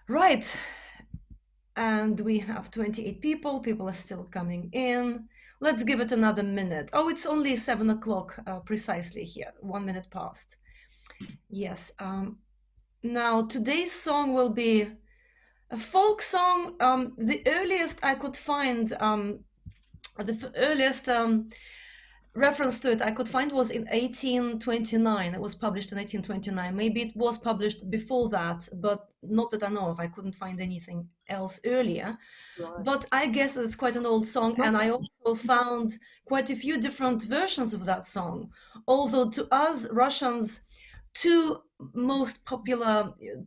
Right. And we have 28 people. People are still coming in. Let's give it another minute. Oh, it's only 7 o'clock precisely here, 1 minute past. Yes. Now, today's song will be a folk song. The earliest I could find, the earliest reference to it I could find was in 1829. It was published in 1829. Maybe it was published before that, but not that I know of. I couldn't find anything else earlier. Right. But I guess that it's quite an old song, and I also found quite a few different versions of that song. Although to us Russians, two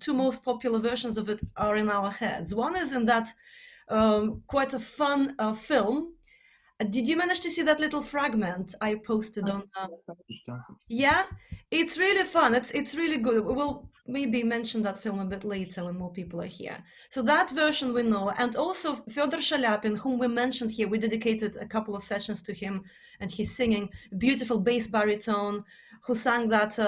two most popular versions of it are in our heads. One is in that quite a fun film. Did you manage to see that little fragment I posted on? Yeah, it's really fun. It's really good. We'll maybe mention that film a bit later when more people are here. So that version we know, and also Fyodor Chaliapin, whom we mentioned here, we dedicated a couple of sessions to him, and he's singing beautiful bass baritone, who sang that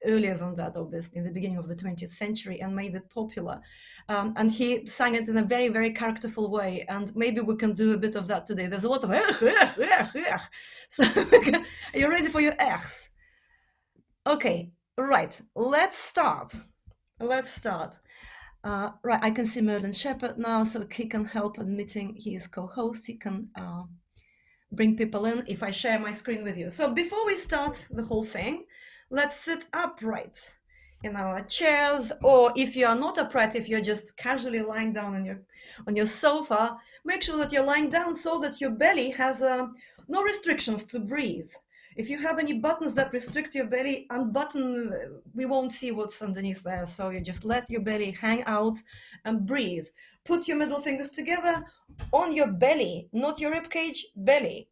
earlier than that, obviously, in the beginning of the 20th century, and made it popular. And he sang it in a very, very characterful way. And maybe we can do a bit of that today. There's a lot of So are you ready for your echs? Okay, right. Let's start. Right, I can see Merlin Shepherd now, so he can help admitting he is co-host. He can bring people in if I share my screen with you. So before we start the whole thing, let's sit upright in our chairs, or if you are not upright, if you're just casually lying down on your sofa, make sure that you're lying down so that your belly has no restrictions to breathe. If you have any buttons that restrict your belly, unbutton, we won't see what's underneath there. So you just let your belly hang out and breathe. Put your middle fingers together on your belly, not your rib cage, belly.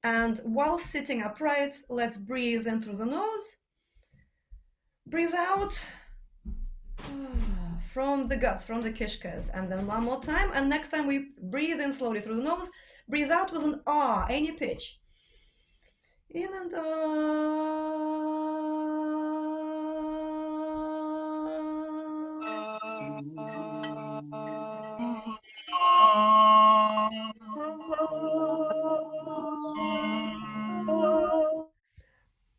And while sitting upright, let's breathe in through the nose. Breathe out from the guts, from the kishkas. And then one more time. And next time we breathe in slowly through the nose. Breathe out with an R, any pitch. In and out.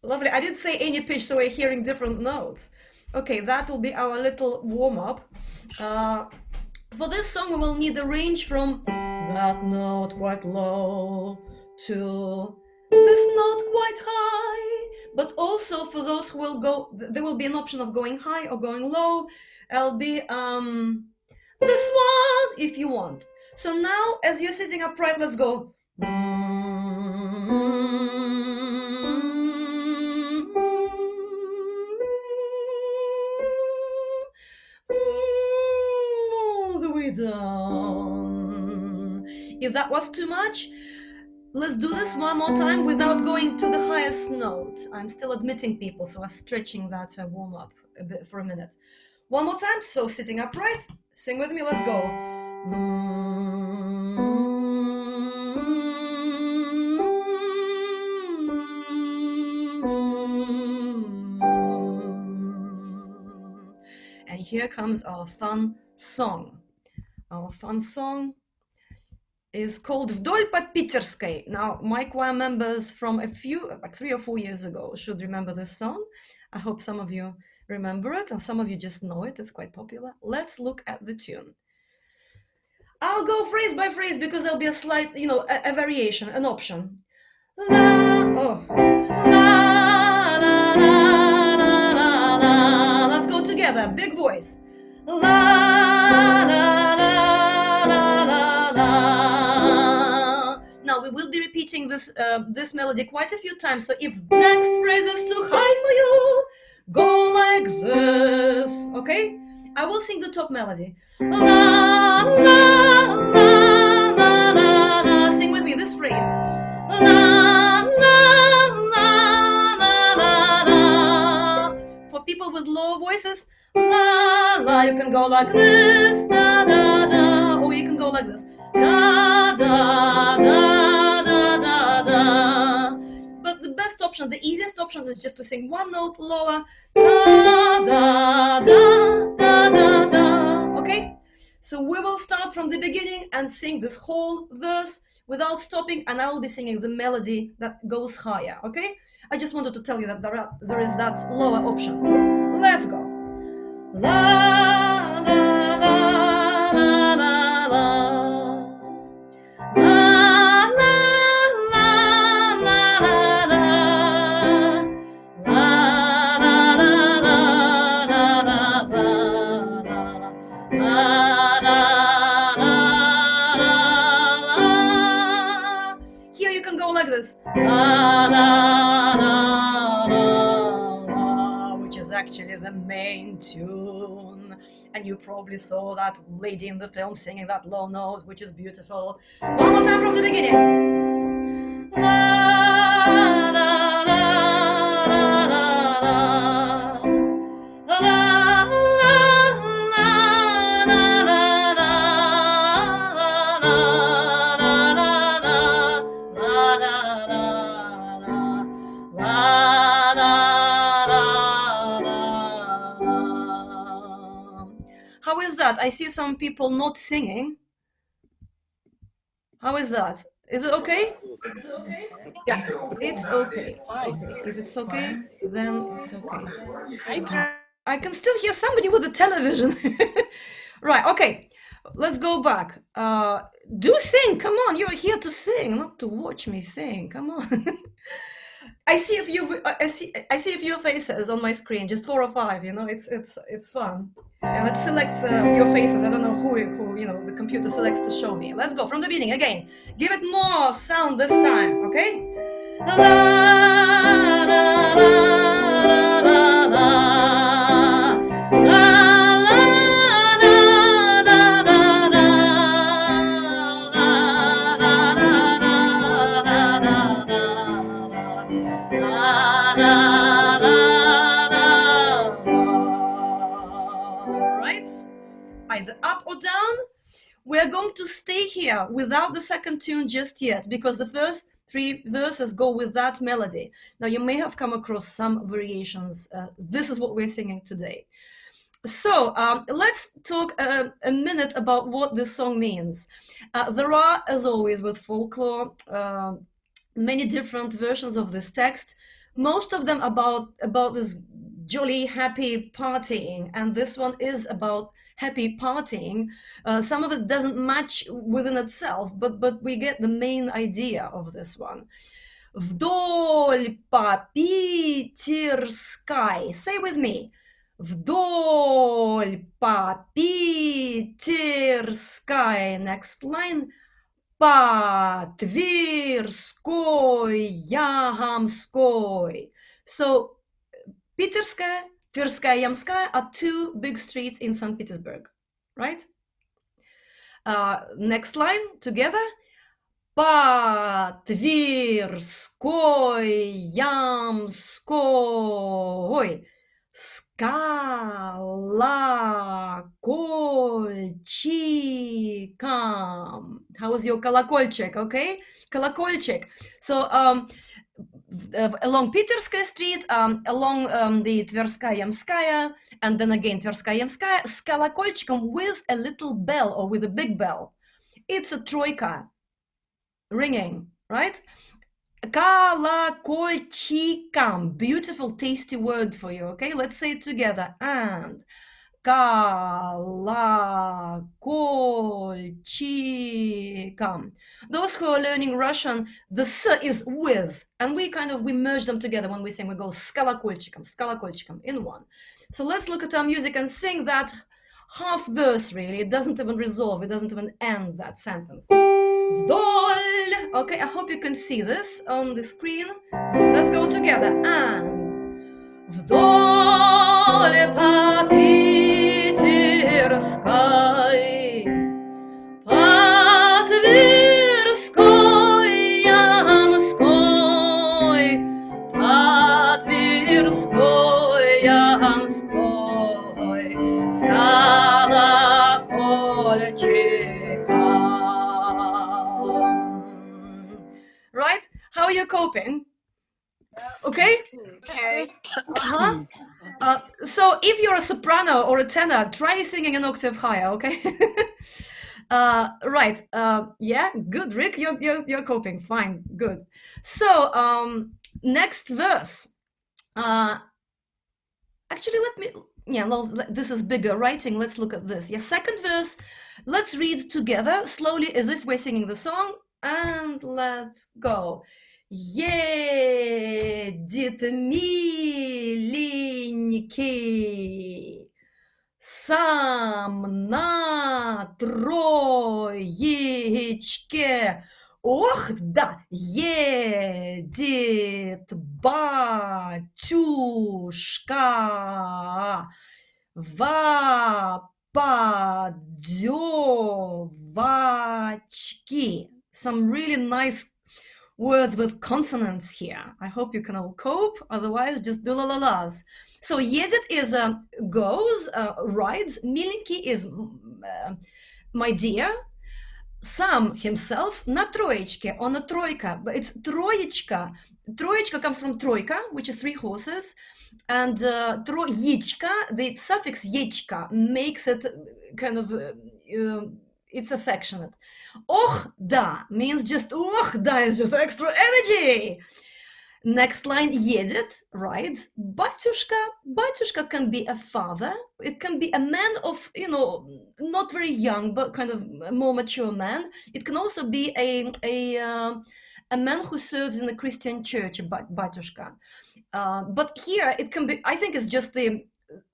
Lovely. I did say any pitch, so we're hearing different notes. Okay, that will be our little warm-up. For this song, we will need a range from that note quite low to this note quite high. But also for those who will go, there will be an option of going high or going low. I'll be this one if you want. So now, as you're sitting upright, let's go. All the way down. If that was too much, let's do this one more time without going to the highest note. I'm still admitting people, so I'm stretching that warm up a bit for a minute. One more time, so sitting upright, sing with me, let's go. And here comes our fun song. Our fun song is called Vdolь по Питерской. Now, my choir members from a few, like 3 or 4 years ago, should remember this song. I hope some of you remember it, and some of you just know it. It's quite popular. Let's look at the tune. I'll go phrase by phrase because there'll be a slight, a variation, an option. La, oh, la, la, la, la, la, la. Let's go together, big voice. La, la, la, la, la, la. Now we will be repeating this melody quite a few times. So if next phrase is too high for you, go like this, okay? I will sing the top melody. La, la, la, la, la, la. Sing with me this phrase. La, la, la, la, la, la. For people with low voices, la, la, you can go like this, da, da, da, or you can go like this, da, da, da, da, da, da. But the best option, the easiest option is just to sing one note lower, da, da, da, da, da, da. Okay? So we will start from the beginning and sing this whole verse without stopping, and I will be singing the melody that goes higher, okay? I just wanted to tell you that there is that lower option. Let's go. La, la, la, la, la, la. La, la, la, la, la, la. La, la, la, la, la, la, la. La, la, la, la. Here you can go like this. La, la, la, la, la, which is actually the main tune. And you probably saw that lady in the film singing that low note, which is beautiful. One more time from the beginning. La, la, la, la, la, la. La, how is that? I see some people not singing. How is that? Is it okay? Is it okay? Yeah, it's okay. Okay. If it's okay, then it's okay. I can still hear somebody with the television. Right, okay. Let's go back. Do sing. Come on, you're here to sing, not to watch me sing. Come on. I see a few faces on my screen, just 4 or 5. You know, it's fun. And it selects your faces. I don't know who you know the computer selects to show me. Let's go from the beginning again. Give it more sound this time, okay? La la la la la la either up or down. We're going to stay here without the second tune just yet, because the first 3 verses go with that melody. Now you may have come across some variations. This is what we're singing today. So let's talk a minute about what this song means. There are, as always with folklore, many different versions of this text, most of them about this jolly, happy partying, and this one is about happy partying. Some of it doesn't match within itself, but we get the main idea of this one. Вдоль по Питерской. Say with me. Вдоль по Питерской. Next line. По Тверской, Ямской. So, Питерская, Tverskaya, Yamskaya are 2 big streets in St. Petersburg, right? Next line, together. По Тверской, Ямской. Колокольчиком. How is your колокольчик? Okay, колокольчик. So along Peterskaya Street, along the Tverskaya Yamskaya, and then again Tverskaya Yamskaya, с колокольчиком with a little bell or with a big bell. It's a troika ringing, right? Колокольчиком. Beautiful, tasty word for you, okay? Let's say it together. And колокольчиком. Those who are learning Russian, the s is with, and we merge them together when we sing. We go с колокольчиком in one. So let's look at our music and sing that half verse, really. It doesn't even resolve, it doesn't even end that sentence. Вдоль. Okay, I hope you can see this on the screen. Let's go together. And вдоль по Питерской, по Тверской, Ямской, по Тверской, Ямской, с колокольчиком. Right? How are you coping? Okay? Okay. Uh-huh. So if you're a soprano or a tenor, try singing an octave higher, okay? Right. Yeah, good, Rick. You're coping. Fine, good. So next verse. Actually, let me. Yeah, well, this is bigger writing. Let's look at this. Yeah, second verse. Let's read together slowly as if we're singing the song, and let's go. Едет миленький сам на троечке. Ох, да, едет батюшка в поддевочки. Some really nice words with consonants here. I hope you can all cope. Otherwise, just do la-la-las. So едет is goes, rides. Миленький is my dear. Сам himself на троечке, on a troika, but it's троечка. Троечка comes from troika, which is 3 horses, and троечка, the suffix ечка, makes it kind of it's affectionate. Ох, да means just ох, да is just extra energy. Next line, едет, rides. Батюшка, батюшка can be a father. It can be a man of, not very young, but kind of a more mature man. It can also be a man who serves in the Christian church, батюшка. But here it can be, I think it's just the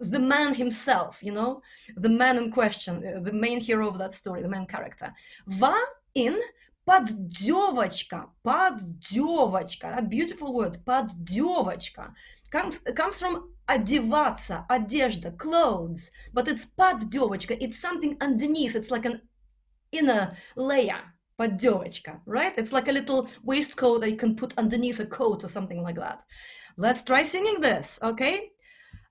man himself, the man in question, the main hero of that story, the main character. Va in поддевочка, поддевочка, that beautiful word, поддевочка, comes from одеваться, одежда, clothes, but it's поддевочка, it's something underneath, it's like an inner layer, поддевочка, right? It's like a little waistcoat that you can put underneath a coat or something like that. Let's try singing this, okay?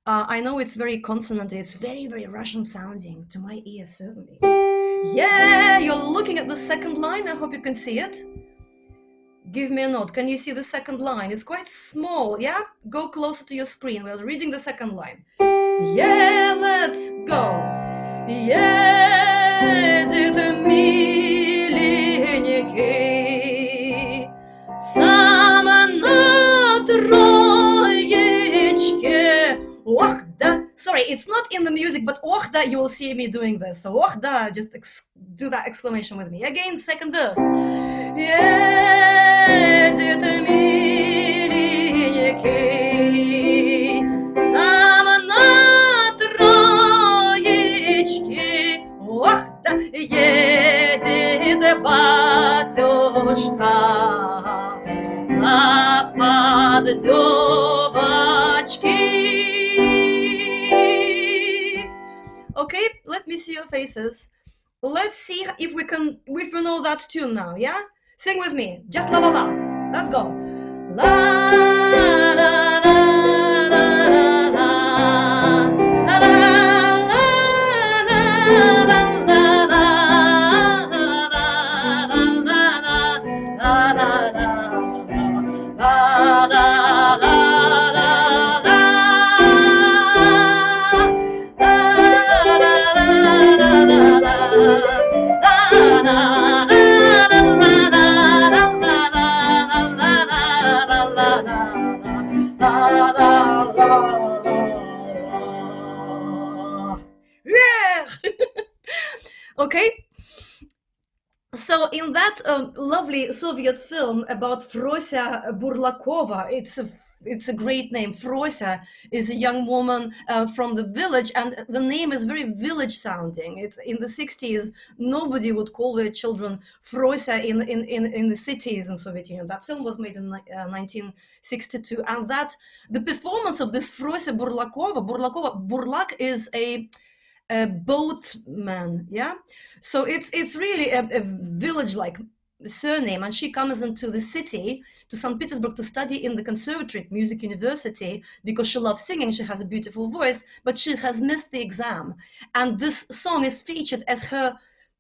I know it's very consonant, it's very, very Russian sounding, to my ear, certainly. Yeah, you're looking at the second line. I hope you can see it. Give me a note. Can you see the second line? It's quite small, yeah? Go closer to your screen. We're reading the second line. Yeah, let's go. Едет миленький сам на троечке. Ох, да. Sorry, it's not in the music, but ох, да, you will see me doing this. So ох, да, just do that exclamation with me. Again, second verse. Едет миленький сам на троечке. Ох, да, едет батюшка на поддевочке. Okay, let me see your faces. Let's see if we know that tune now, yeah? Sing with me, just la la la. Let's go. La la la la la la. La la la la la Okay, so in that lovely Soviet film about Frosia Burlakova, it's a great name. Frosia is a young woman from the village, and the name is very village sounding. It's in the 60s, nobody would call their children Frosia in the cities in Soviet Union. That film was made in 1962, and the performance of this Frosia Burlakova, Burlak is a boatman, yeah. So it's really a village-like surname, and she comes into the city to St. Petersburg to study in the conservatory music university because she loves singing. She has a beautiful voice, but she has missed the exam, and this song is featured as her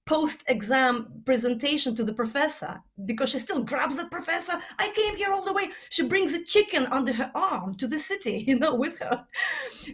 post-exam presentation to the professor, because she still grabs that professor. I came here all the way. She brings a chicken under her arm to the city, with her.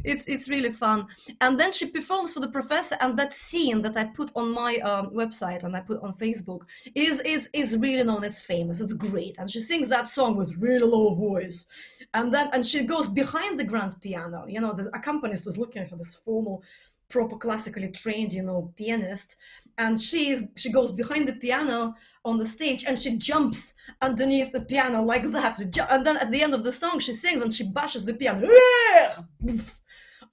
It's really fun. And then she performs for the professor, and that scene that I put on my website and I put on Facebook is really known. It's famous. It's great. And she sings that song with really low voice. And she goes behind the grand piano. The accompanist is looking at her, this formal, proper, classically trained, pianist. And she goes behind the piano on the stage, and she jumps underneath the piano like that. And then at the end of the song, she sings and she bashes the piano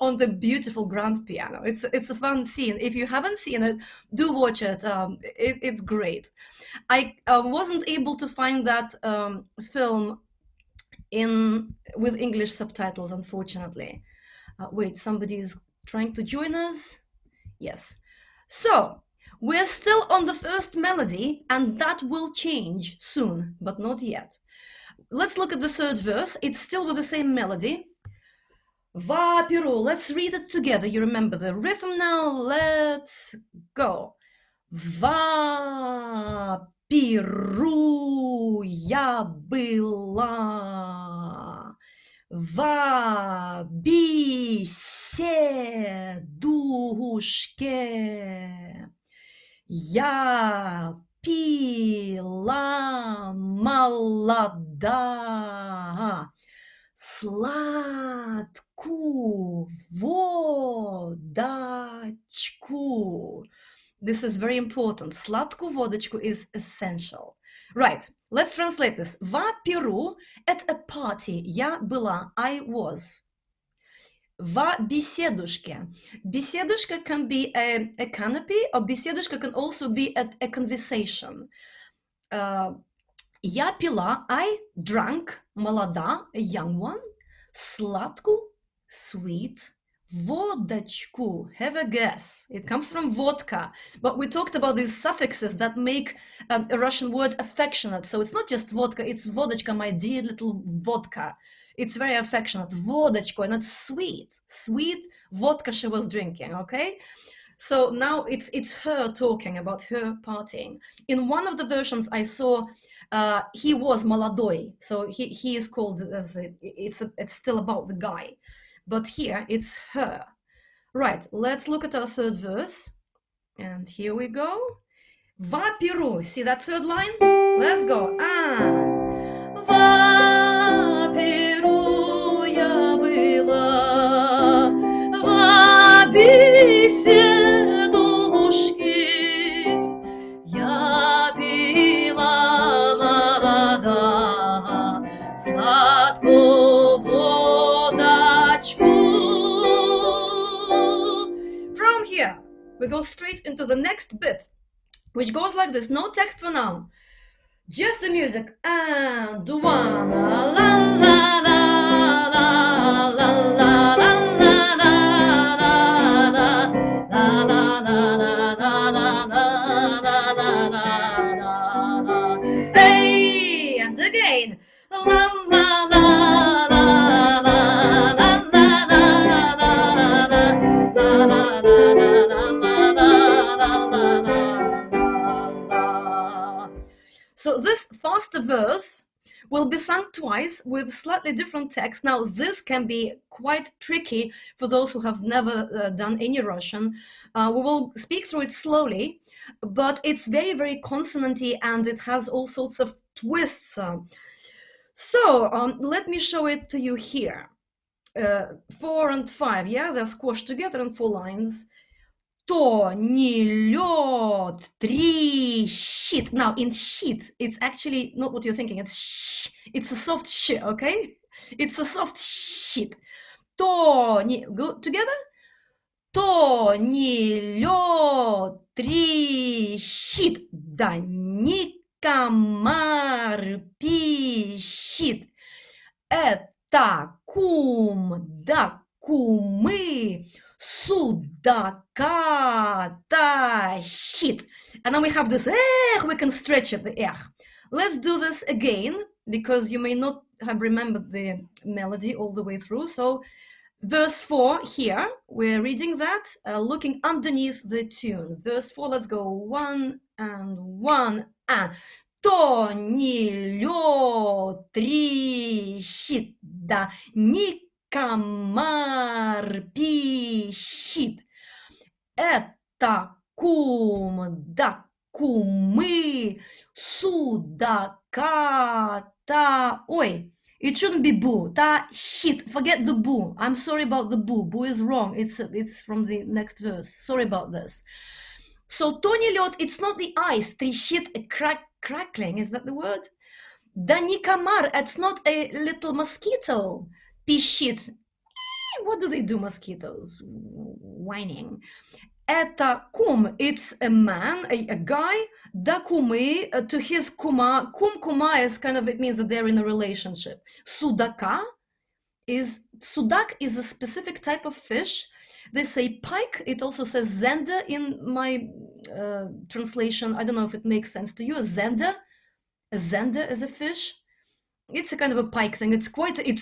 on the beautiful grand piano. It's a fun scene. If you haven't seen it, do watch it. It's great. I wasn't able to find that film with English subtitles, unfortunately. Wait, somebody's trying to join us? Yes. So we're still on the first melody, and that will change soon, but not yet. Let's look at the third verse. It's still with the same melody. Va Peru. Let's read it together. You remember the rhythm now. Let's go. Va Peru я была, в беседушке я пила молода сладкую водочку. This is very important. Сладкую водочку is essential. Right, let's translate this. В Перу at a party. Я была, I was. В беседушке. Беседушка can be a canopy, or беседушка can also be a conversation. Я пила, I drank, молода, a young one, сладкую, sweet, vodочку, have a guess. It comes from vodka, but we talked about these suffixes that make a Russian word affectionate. So it's not just vodka, it's vodочка, my dear little vodka. It's very affectionate, vodочку, and it's sweet. Sweet vodka she was drinking, okay? So now it's her talking about her partying. In one of the versions I saw, he was молодой, so he is called as it's still about the guy, but here it's her. Right, let's look at our third verse, and here we go. Va Перу, see that third line? Let's go. And va Перу я была, va беседушке я пила молода сладкую водочку. From here, we go straight into the next bit, which goes like this. No text for now, just the music. And one, la la la la la la la la hey, and again. La la la la la la la la. So this faster verse will be sung twice with slightly different text. Now this can be quite tricky for those who have never done any Russian. We will speak through it slowly, but it's very, very consonanty, and it has all sorts of twists. So let me show it to you here. 4 and 5, yeah, they're squashed together in 4 lines. То не лед трещит. Now in sheet, it's actually not what you're thinking. It's sh. It's a soft sh, okay? It's a soft sheet. То не... Go together? То не лед трещит, да не комар пищит. Это кум да кумы судака тащит. And then we have this ekh, we can stretch it, the ekh. Let's do this again, because you may not have remembered the melody all the way through. So verse 4 here, we're reading that, looking underneath the tune. Verse 4, let's go. 1 and 1 and. То не лед трещит, да не комар пищит. Это кум да кумы судака-та. Ой, it shouldn't be boo. Ta shit. Forget the boo. I'm sorry about the boo. Boo is wrong. It's from the next verse. Sorry about this. So Tony Lед, it's not the ice. Trishit, crackling. Is that the word? Dani Kamar, it's not a little mosquito. Pishit. What do they do, mosquitoes? Whining. Это кум, it's a man, a guy. Da kumi, to his kuma. Kuma is kind of, it means that they're in a relationship. Sudak is a specific type of fish. They say pike. It also says zender in my translation. I don't know if it makes sense to you. A zender is a fish. It's a kind of a pike thing. It's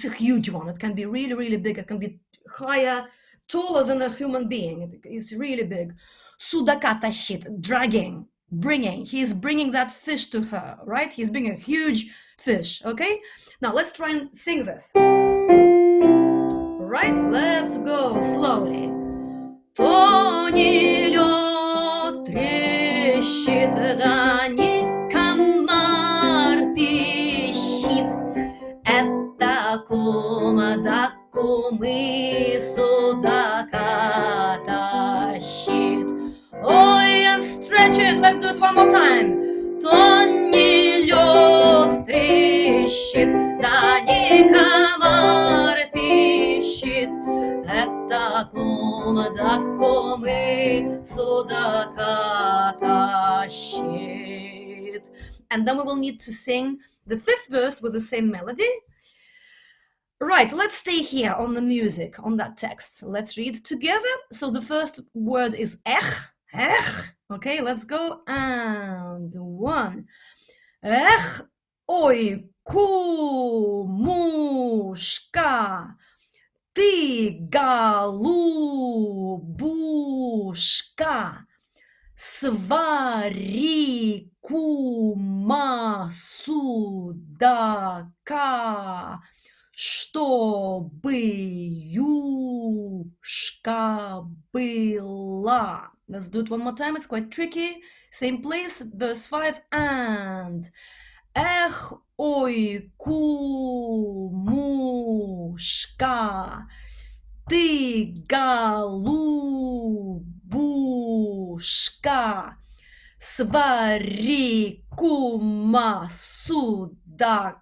a huge one. It can be really, really big. It can be higher, taller than a human being. It's really big. Sudakata shit, dragging, bringing. He's bringing that fish to her, right? He's bringing a huge fish, okay? Now let's try and sing this. Right? Let's go slowly. То не лед трещит, да не комар пищит. Это кума да кумы судака тащит. Ой, and stretch it. Let's do it one more time. То не лед трещит, да не комар пищит. Это кума да кумы судака тащит. And then we will need to sing the fifth verse with the same melody. Right, let's stay here on the music, on that text. Let's read together. So the first word is Ekh. Okay, let's go. And 1. Ekh, ой, кумушка, ты голубушка, свари кума судака, чтобы юшка была. Let's do it one more time. It's quite tricky. Same place, verse 5. And Эх, ой, кумушка, ты голубушка, свари кума судака,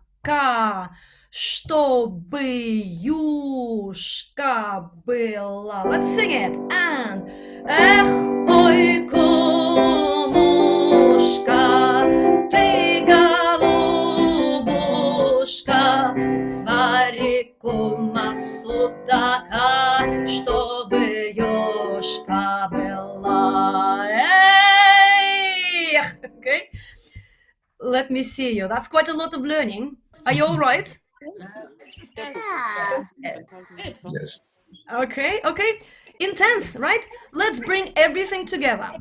чтобы юшка была. Let's sing it. And эх, ой, кумушка, ты голубушка, свари кума судака, чтобы юшка была. Эх! Okay. Let me see you. That's quite a lot of learning. Are you all right? Yes. Okay. Intense, right? Let's bring everything together.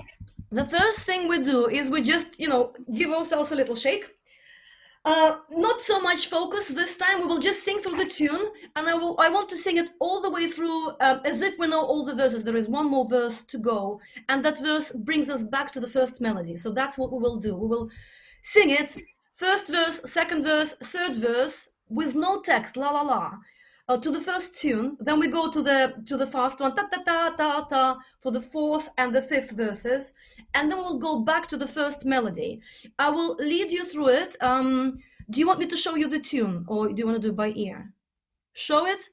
The first thing we do is we just, give ourselves a little shake. Not so much focus this time. We will just sing through the tune, and I want to sing it all the way through as if we know all the verses. There is one more verse to go, and that verse brings us back to the first melody. So that's what we will do. We will sing it, first verse, second verse, third verse, with no text, la la la, to the first tune. Then we go to the fast one, ta ta ta ta ta, for the fourth and the fifth verses, and then we'll go back to the first melody. I will lead you through it. Do you want me to show you the tune, or do you want to do it by ear? Show it.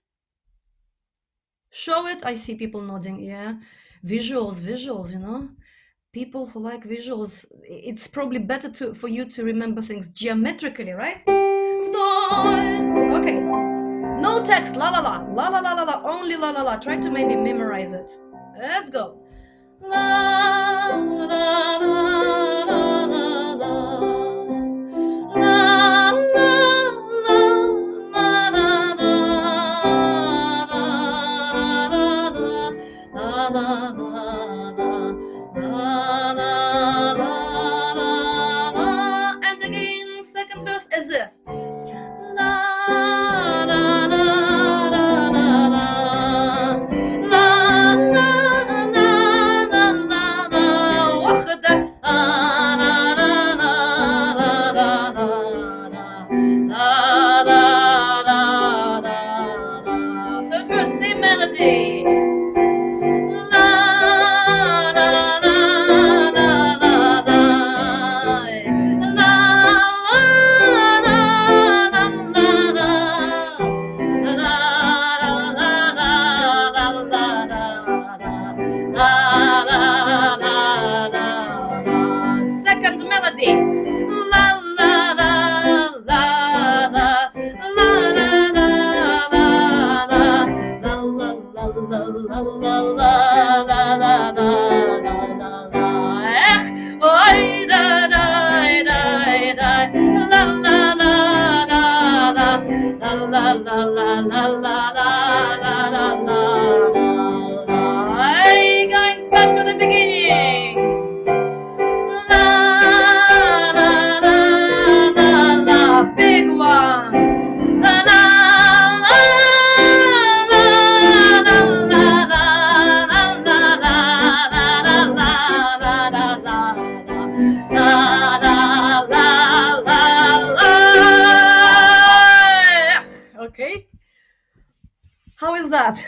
I see people nodding. Yeah, visuals. People who like visuals. It's probably better for you to remember things geometrically, right? Okay. No text, la la la, la la la la la, only la la la. Try to maybe memorize it. Let's go. La la la la la la. La la la la la la la. second verse as if. La la la la la la la la la la la la وحدة la la la la la la la la la la. Third verse, same melody. La la la la la la la second melody. La la la la la la la la la la la la la la la la. Ekh, oi da da da da. La la la la la la la la la la la la la la. Hey, going back to the beginning. La la la la la, big one. La la la la la la la la la la la la la. Okay. How is that?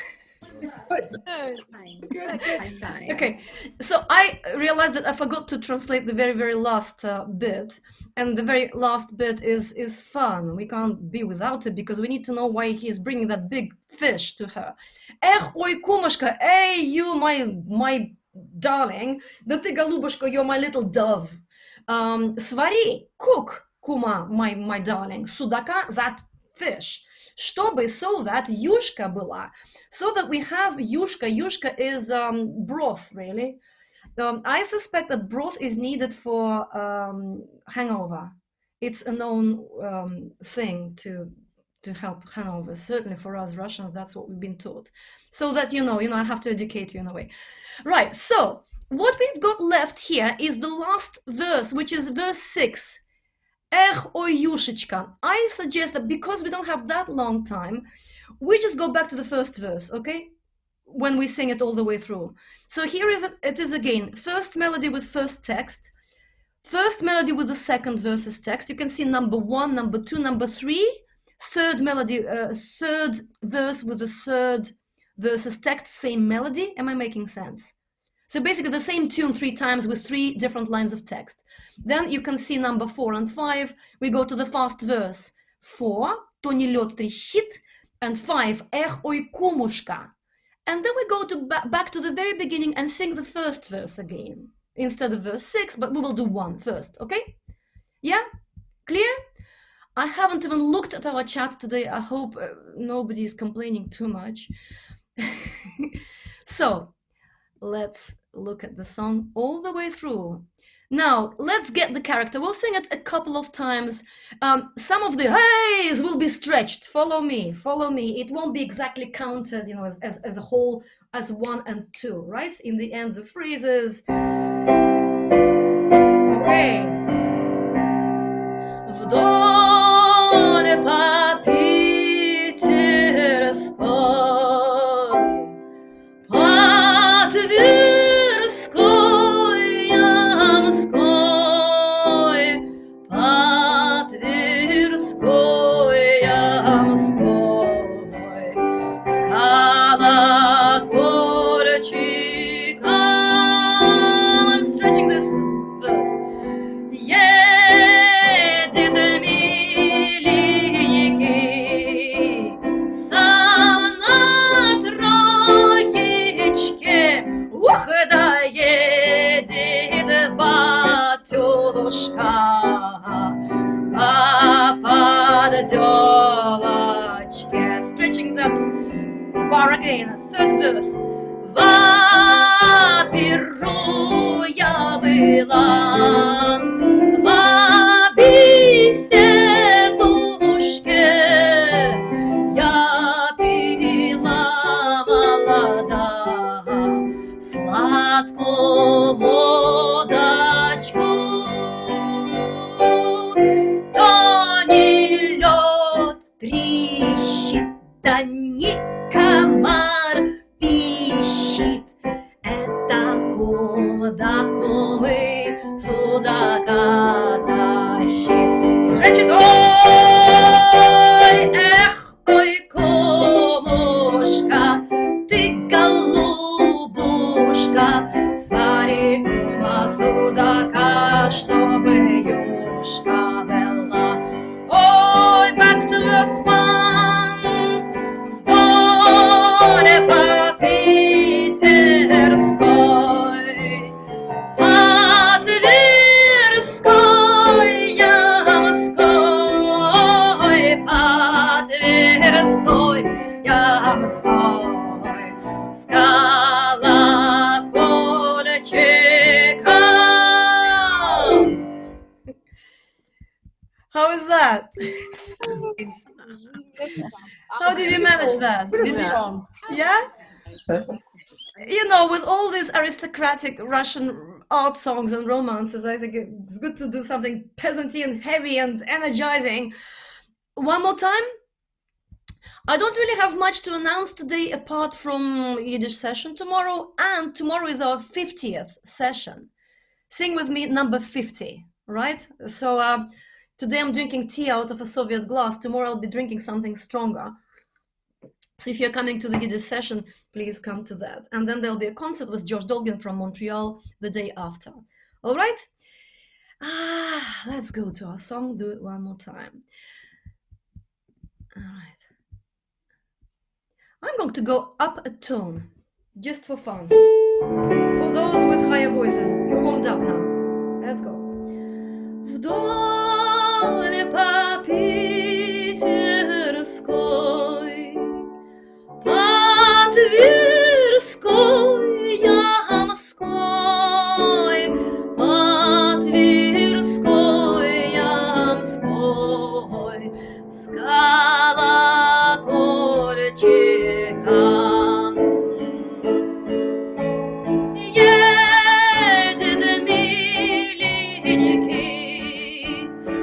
Fine. Good. Fine. Okay, so I realized that I forgot to translate the very, very last bit, and the very last bit is fun. We can't be without it because we need to know why he's bringing that big fish to her. Ekh, ой, кумушка, hey, you, my darling, да ты, голубушка, you're my little dove. Свари, cook, kuma, my darling, судака, that fish. Чтобы, so that yushka была. So that we have yushka. Yushka is broth, really. I suspect that broth is needed for hangover. It's a known thing to help hangover. Certainly for us Russians, that's what we've been taught. So that you know, I have to educate you in a way. Right, so what we've got left here is the last verse, which is verse 6. Ekh, ой, юшечка. I suggest that because we don't have that long time, we just go back to the first verse, okay? When we sing it all the way through. So here it is again. First melody with first text. First melody with the second verse's text. You can see number 1, number 2, number 3. Third melody, third verse with the third verse's text, same melody. Am I making sense? So basically the same tune 3 times with 3 different lines of text. Then you can see number 4 and 5. We go to the fast verse. 4, то не лед трещит, and 5, эх, ой, кумушка. And then we go to back to the very beginning and sing the first verse again. Instead of verse 6, but we will do 1 first, okay? Yeah? Clear? I haven't even looked at our chat today. I hope nobody is complaining too much. So, let's look at the song all the way through. Now, let's get the character. We'll sing it a couple of times. Some of the heys will be stretched. Follow me, follow me. It won't be exactly counted, as a whole, as 1 and 2, right? In the ends of phrases. Okay. Вдоль по Питерской, по Тверской, Ямской, по Тверской, Ямской, с колокольчиком. I'm stretching this verse. Едет миленький сам на троечке. Ух, да едет батюшка по поддевочке. Stretching that bar again, third verse. В Перу я была, в беседушке я пила молода сладкую водочку. То судака тащит. Stretch it, ой, эх, ой, комушка, ты голубушка, свари кума судака, чтобы юшка была. Ой, back to your spun, вдоль по Питерской, по Тверской, Ямской, по Тверской, Ямской, с колокольчиком. How is that? How did you manage that? Good song. Yeah? You know, with all these aristocratic Russian art songs and romances, I think it's good to do something peasanty and heavy and energizing. One more time. I don't really have much to announce today apart from Yiddish session tomorrow, and tomorrow is our 50th session. Sing with me number 50, right? So today I'm drinking tea out of a Soviet glass. Tomorrow I'll be drinking something stronger. So if you're coming to the Yiddish session, please come to that. And then there'll be a concert with Josh Dolgin from Montreal the day after. All right? Let's go to our song. Do it one more time. All right. I'm going to go up a tone, just for fun. For those with higher voices, you're warmed up now. Let's go. Вдоль по Питерской, по Тверской, Ямской, по Тверской, Ямской, с колокольчиком. Едет миленький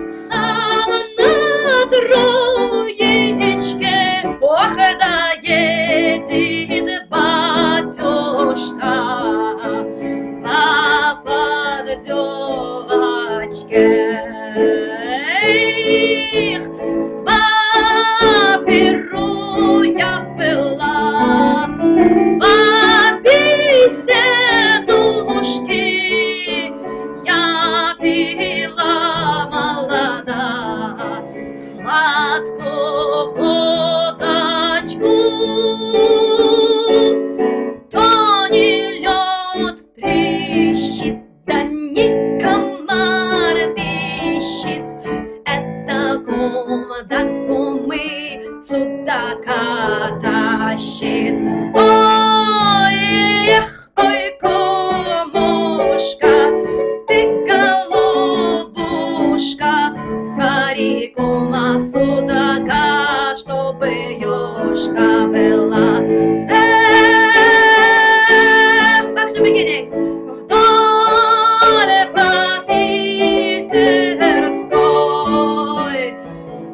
сам на троечке, ох, да едет батюшка по поддевочке. Эх, Перу я была, во беседушке я пила молода сладкую водочку. То не лед трещит, да не комар пищит, это кум да кумы судака тащит. Ой, эх, ой, кумушка, ты голубушка, свари кума судака, чтобы юшка была. Эх, back to beginning. Вдоль по Питерской,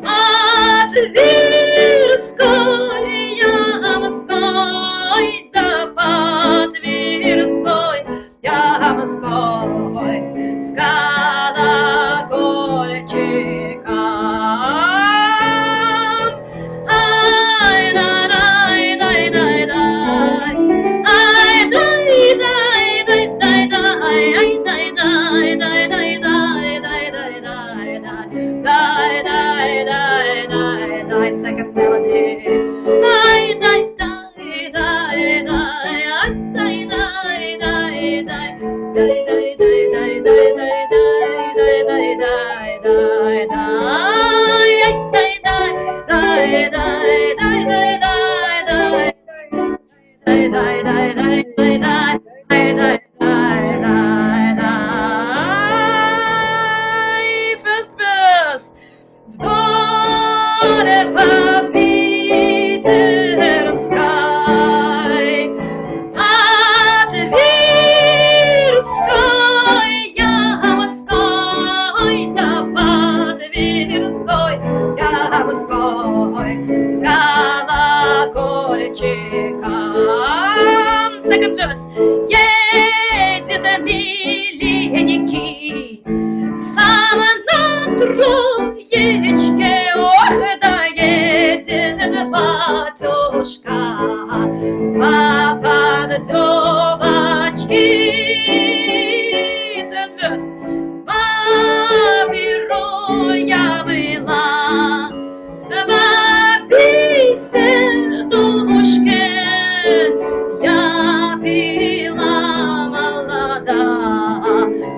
по Тверской, Ямской, да по Тверской, Ямской, с колокольчиком. Ай, дай, дай, дай, дай, ай, дай, дай, дай, дай, дай, ай, дай, дай, дай, дай, дай, дай, дай, дай, дай, дай, дай, дай, second melody. Ай, дай, дай, дай, дай, ай, дай, дай, дай, дай, дай, дай, дай, дай, дай, дай, дай, дай, дай, дай, дай, ай, дай, дай, дай, дай, дай, дай, дай, дай, дай, дай, дай, дай, дай, дай, дай, дай, дай. First verse. Вдоль по Питерской, по Тверской, Ямской, да по Тверской, Ямской, с колокольчиком. Second verse. Едет миленький verse. Вапиро я была, в беседушке я пила молода,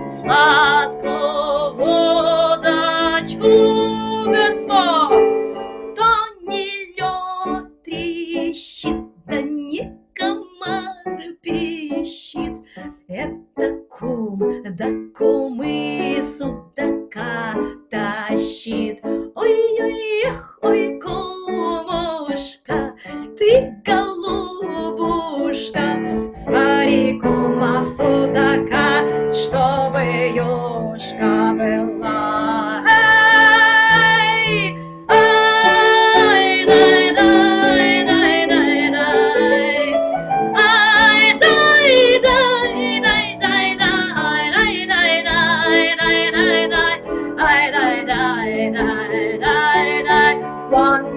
сладкую водочку, Господь, то не лед трещит, да не комар пищит. Это кум, да кумы судака тащит. Ой-ой, эх, ой, кумушка, ты голубушка, свари кума судака, чтобы юшка была. Эй, ай, дай, дай, дай, дай, дай. Ай, дай, дай, дай, дай, дай, дай, дай, дай, дай, дай, дай, ай, дай, дай, дай, дай, дай. One